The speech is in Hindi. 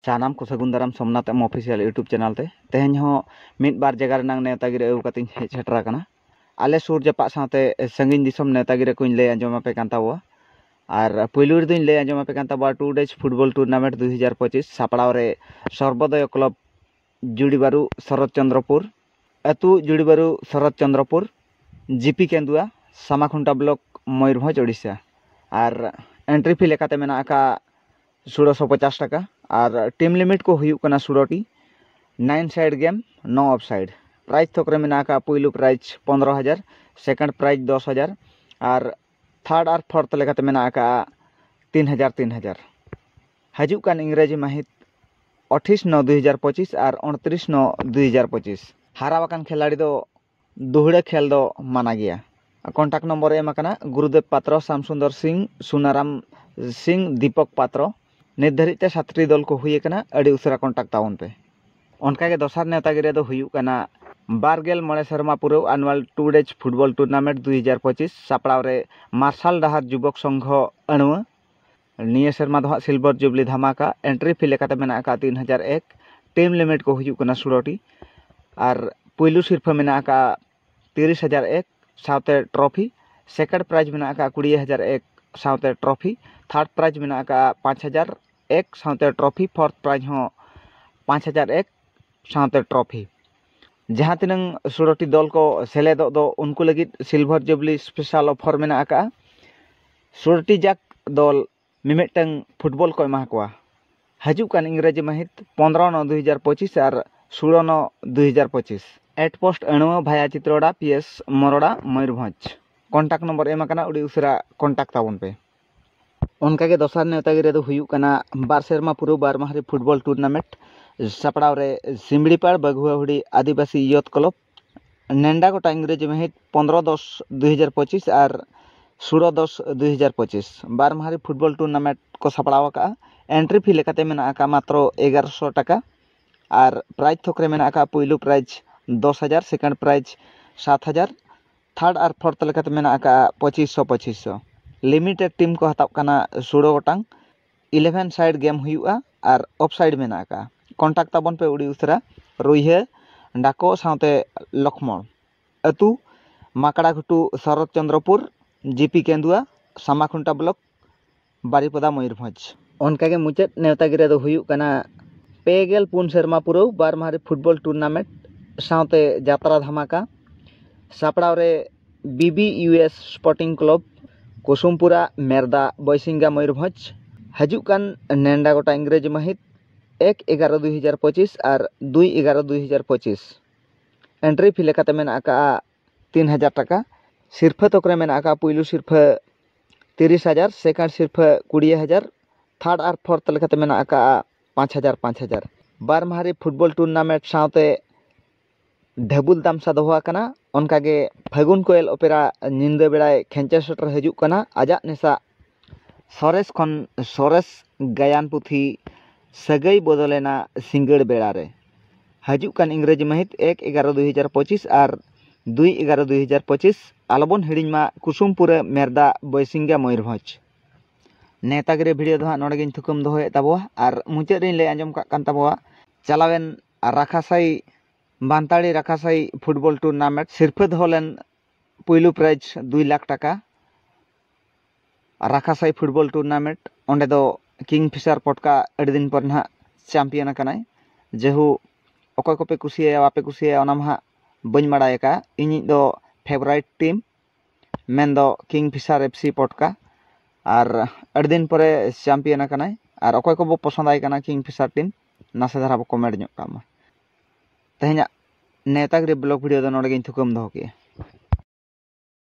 सानाम को सगुन दाराम सोमनाथ एम ऑफिशियल यूट्यूब चैनल ते तेहन हो मिड बार जगह रनांग नेतागिरी अगु कतिन हेज सेटरा कना आले सुर जपा साथे संगिन दिसम नेतागिरी को ले आंजम पे कान ताबो और पुलुर दिन ले आंजम पे कान ताबो 2 डेज फुटबॉल टूर्नामेंट 2025 सापड़ाव रे सर्वोदय क्लब जुड़ीबारू शरद चंद्रपुर अतु जुड़ीबारू शरद चंद्रपुर जीपी केंदुआ सामाखुंटा ब्लॉक मयूरभंज ओडिशा और एंट्री फी लेकाते मेना का 1650 टाका और टीम लिमिट को हुई कना 16 टी 9 side game 9 off side prize थोक रे मेना का पहिलू प्राइज 15,000 सेकंड प्राइज 10,000 और थर्ड और फोर्थ लेकाते मेना का 3,000 हजू कान इंग्रेजी माहित 28/9/2025 और 29/9/2025 हारावाकान खिलाड़ी दो दुहड़े खेल दो माना गया। कॉन्टैक्ट नंबर एम गुरुदेव पात्र श्यामसुंदर सिंह सुनाराम सिंह दीपक पात्र निर्धारित 7टी दल को हुई अड़ी उसरा कॉन्टैक्ट ताउन पे उनका दसार नेतागिरी दो हुई बारगेल मणे शर्मा पुरव एनुअल 2 डेज फुटबॉल टूर्नामेंट 2025 सापड़ाव रे मार्शल डहार युवक संघ अणुआ निये शर्मा दो सिल्वर जुबली धमाका एंट्री फी लेकाते मेना का 3,001 टीम लिमिट को हुई 16 टी और पुलू सिरफा मेना का 30,001 साउते ट्रॉफी सेकंड प्राइज मेना का 20,001 साउते ट्रॉफी थर्ड प्राइज मेना का 5,001 साउते ट्रॉफी फोर्थ प्राइज हो 5,001 साउते ट्रॉफी जहाँ तिनंग 16 टी दल को सेलेद दो उनको लगी सिल्वर जुबली स्पेशल ऑफर मेना का 16 टी जाक दल मिमिटंग फुटबॉल को एमा कोआ हजू कान इंग्रेजी माहित 15/9/2025 और 16/9/2025 एट पोस्ट अणुआ भाया Chitroda PS Maroda Mayurbhanj contact number एम उड़ी उसरा कॉन्टैक्ट ताबन पे उनका के दसार नेतागिरी दो हुई बार सेरमा पुरु बार माहरी फुटबॉल टूर्नामेंट सापड़ाव रे सिमड़ीपाड़ बगुआहुड़ी आदिवासी यूथ क्लब नेंडा गोटा इंग्रेजी माहित 15/10/2025 और 16/10/2025 बार माहरी फुटबॉल टूर्नामेंट को सापड़ाव का एंट्री फी लेकाते मेना का मात्र 1100 टाका और प्राइज थोक रे मेना का पहिलू प्राइज 10,000 सेकंड प्राइज 7,000 थर्ड और फोर्थ लेकाते मेना का 2500 लिमिटेड टीम को हताब कना 16 गोटांग 11 साइड गेम हुआ और ऑफ साइड मेना का कॉन्टैक्ट ताबन पे उड़ी उसरा रुइहे डाको साउते लक्ष्मण अतु माकड़ा घुटू शरद चंद्रपुर जीपी केंदुआ सामाखुंटा ब्लॉक बारीपदा मयूरभंज उनका के मुचाद नेतागिरी दो हुई पेगेल पुन शर्मा पुरव बार माहरी फुटबॉल टूर्नामेंट साउते जात्रा धमाका सापड़ाव रे BBUS sporting club Kusumpura मेरदा बयसिंगा Mayurbhanj हजू कान नेंडा गोटा इंग्रेजी माहित 1/11/2025 और 2/11/2025 एंट्री फी लेकाते मेना का 3,000 टाका सिरफा तकरे मेना का पुलू सिरफा 30,000 सेकंड सिरफा 20,000 थर्ड और फोर्थ लेकाते मेना का 5,000 बार माहरी फुटबॉल टूर्नामेंट साउते ढेबुल दामसा दोहा कना उनका के फागुन कोयल ओपेरा निंदा बेड़ाय खेंचे सटर हजू कना आजा नेसा सोरेस खन सोरेस गायन पुथी सगई बदलेना सिंगड़ बेड़ा रे हजू कान इंग्रेजी माहित 1/11/2025 और 2/11/2025 आलबन हिड़िमा कुसुमपुरा मेरदा बयसिंगा मयूरभंज नेतागिरी भिडियो दो नोड़गिन थुकम दोहे ताबोआ और मुचाद रे ले आंजम कान ताबोआ चलावेन राखासाई बांताड़ी राखासाई football tournament सिरफा Dolen पहिलू prize 2 lakh टाका राखासाई फुटबॉल टूर्नामेंट ओंडे दो किंग फिशर पटका अड़ी दिन पर ना चैंपियन कनाय जेहू अकय को पे कुसिया वापे कुसिया ओना मा बइन माड़ाय का इनी दो फेवरेट टीम मेन दो किंग फिशर FC पटका और अड़ी दिन परे चैंपियन कनाय और अकय को बो पसंद आय कना किंग फिशर टीम नासे धारा बो कमेंट ᱧᱚᱜ ᱠᱟᱜ ᱢᱟ तेहना नेतागिरी ब्लॉग वीडियो दो नोड़े थुकम दो के।